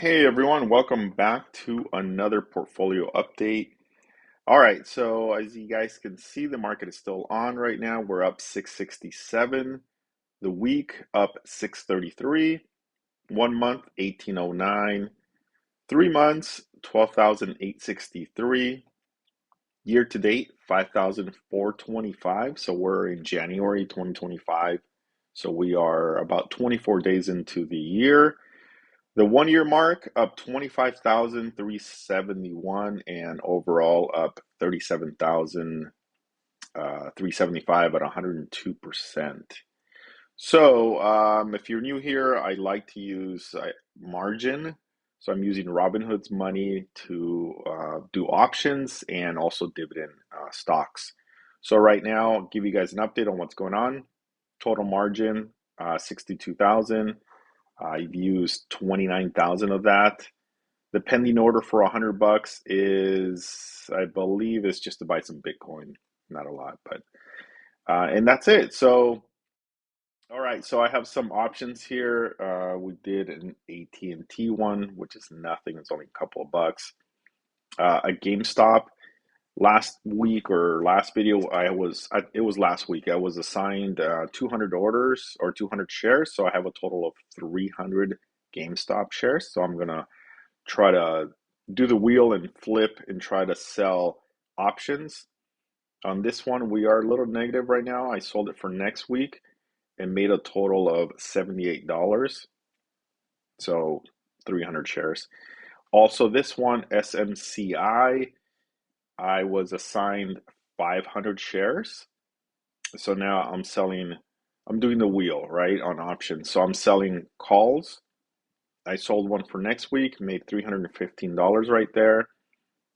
Hey everyone, welcome back to another portfolio update. All right, so as you guys can see, the market is still on right now. We're up 667. The week up 633. 1 month 1809. 3 months 12,863. Year to date 5,425. So we're in January 2025. So we are about 24 days into the year. The 1 year mark up 25,371 and overall up 37,375 at 102%. So if you're new here, I like to use margin. So I'm using Robinhood's money to do options and also dividend stocks. So right now, I'll give you guys an update on what's going on. Total margin 62,000. I've used 29,000 of that. The pending order for $100 is, I believe, is just to buy some Bitcoin. Not a lot, but and that's it. So, all right. So I have some options here. We did an AT&T one, which is nothing. It's only a couple of bucks. A GameStop. Last week or last video, it was last week. I was assigned 200 orders or 200 shares, so I have a total of 300 GameStop shares. So I'm gonna try to do the wheel and flip and try to sell options. On this one, we are a little negative right now. I sold it for next week and made a total of $78. So 300 shares. Also, this one, SMCI. I was assigned 500 shares. So now I'm doing the wheel, right, on options. So I'm selling calls. I sold one for next week, made $315 right there.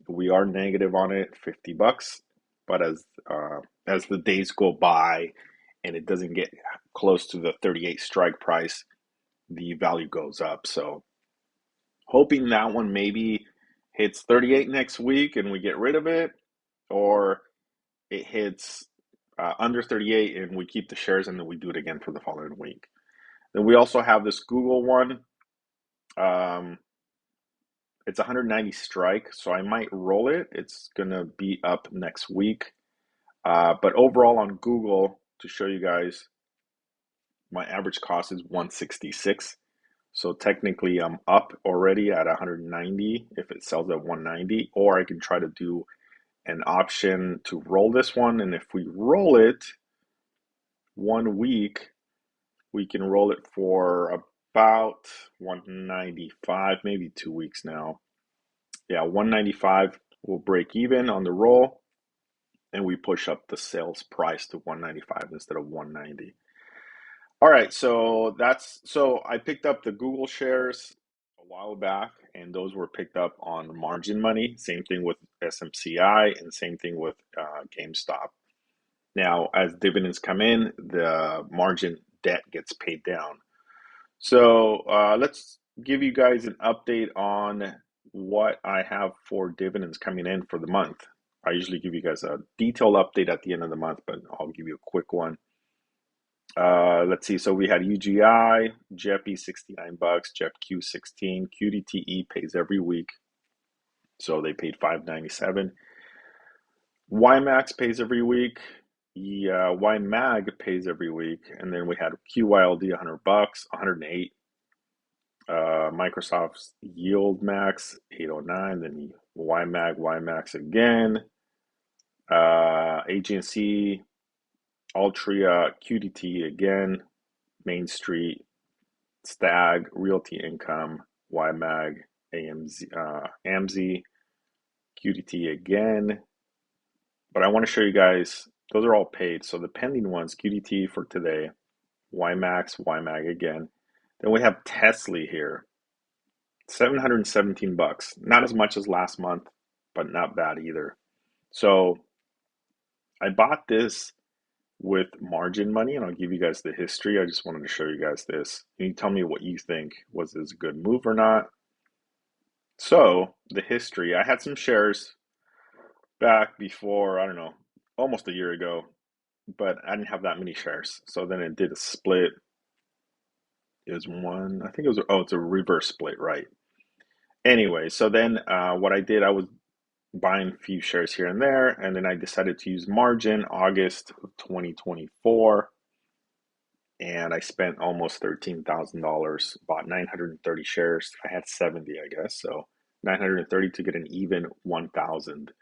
We are negative on it, $50. But as the days go by and it doesn't get close to the 38 strike price, the value goes up. So hoping that one maybe hits 38 next week and we get rid of it, or it hits under 38 and we keep the shares and then we do it again for the following week. Then we also have this Google one. Um, it's 190 strike, so I might roll it. It's gonna be up next week. But overall on Google, to show you guys, my average cost is 166. So technically I'm up already at 190 if it sells at 190, or I can try to do an option to roll this one. And if we roll it 1 week, we can roll it for about 195, maybe 2 weeks now. Yeah, 195 will break even on the roll, and we push up the sales price to 195 instead of 190. All right, so I picked up the Google shares a while back, and those were picked up on margin money. Same thing with SMCI, and same thing with GameStop. Now, as dividends come in, the margin debt gets paid down. So let's give you guys an update on what I have for dividends coming in for the month. I usually give you guys a detailed update at the end of the month, but I'll give you a quick one. Let's see. So we had UGI, JEPI $69, JEPQ 16, QDTE pays every week, so they paid $5.97. YMAX pays every week. Yeah, YMAG pays every week, and then we had QYLD $100, 108. Microsoft's Yield Max 809, then YMAX again. AGNC, Altria, QDT again, Main Street, Stag, Realty Income, YMAG, AMZ, QDT again. But I want to show you guys, those are all paid. So the pending ones, QDT for today, YMAX, YMAG again. Then we have TSLY here, $717. Not as much as last month, but not bad either. So I bought this with margin money, and I'll give you guys the history. I just wanted to show you guys this. Can you tell me what you think? Was this a good move or not? So the history, I had some shares back before, I don't know, almost a year ago, but I didn't have that many shares. So then it did a split. It was one, I think it was, oh, it's a reverse split, right? Anyway, so then what I did, I was buying a few shares here and there, and then I decided to use margin August of 2024, and I spent almost $13,000, bought 930 shares. I had 70, I guess, so 930 to get an even 1,000.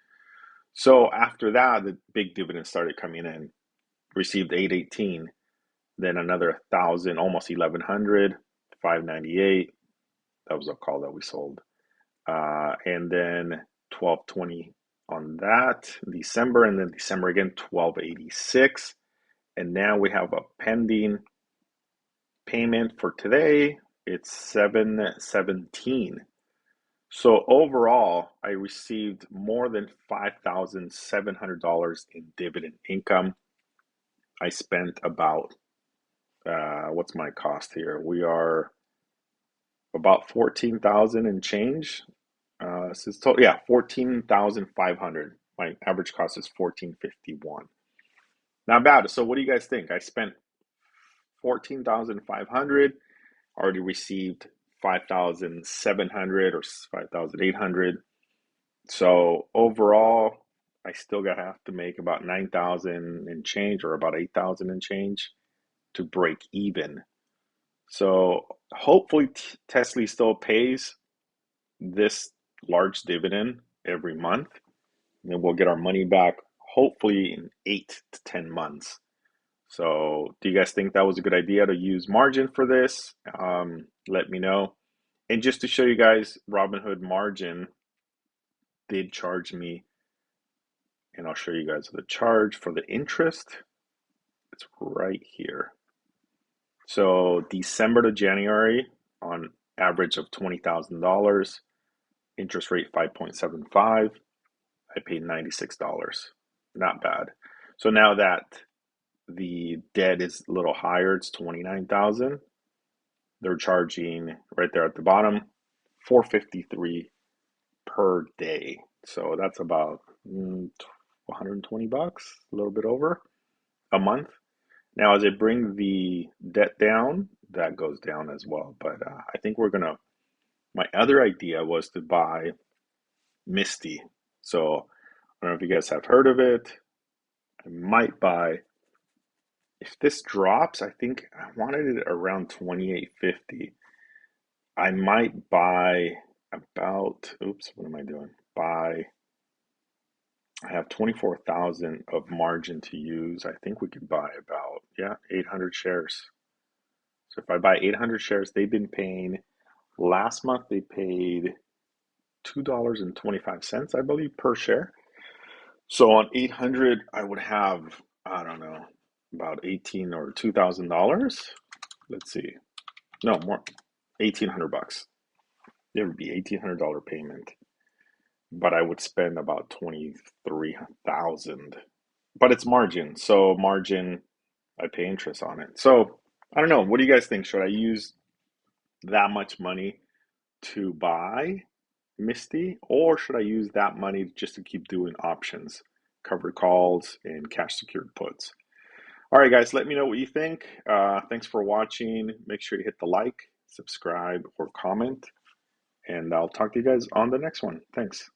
So after that, the big dividend started coming in. Received 818, then another 1,000, almost 1,100, 598. That was a call that we sold. And then 1220 on that December, and then December again 1286. And now we have a pending payment for today. It's 717. So overall, I received more than $5,700 in dividend income. I spent about what's my cost here? We are about 14,000 and change. Since total, yeah, 14,500. My average cost is 1451. Not bad. So what do you guys think? I spent 14,500, already received 5,700 or 5,800. So overall, I still gotta have to make about 9,000 and change, or about 8,000 and change to break even. So hopefully TSLY still pays this large dividend every month, and then we'll get our money back hopefully in 8 to 10 months. So do you guys think that was a good idea to use margin for this? Let me know. And just to show you guys, Robinhood margin did charge me, and I'll show you guys the charge for the interest. It's right here. So December to January, on average of $20,000, interest rate 5.75. I paid $96. Not bad. So now that the debt is a little higher, it's 29,000. They're charging right there at the bottom 453 per day. So that's about 120 bucks, a little bit over a month. Now, as I bring the debt down, that goes down as well. But I think we're gonna. My other idea was to buy Misty. So I don't know if you guys have heard of it. I might buy. If this drops, I think I wanted it around 28.50. I might buy about. Oops, what am I doing? Buy. I have 24,000 of margin to use. I think we could buy about, yeah, 800 shares. So if I buy 800 shares, they've been paying, last month they paid $2.25, I believe, per share. So on 800, I would have, I don't know, about 18 or $2,000. Let's see. No, more. 1,800 bucks. It would be $1,800 payment, but I would spend about 23,000. But it's margin. So margin, I pay interest on it. So I don't know. What do you guys think? Should I use that much money to buy Misty, or should I use that money just to keep doing options, covered calls, and cash secured puts? All right, guys, let me know what you think. Thanks for watching. Make sure you hit the like, subscribe, or comment, and I'll talk to you guys on the next one. Thanks.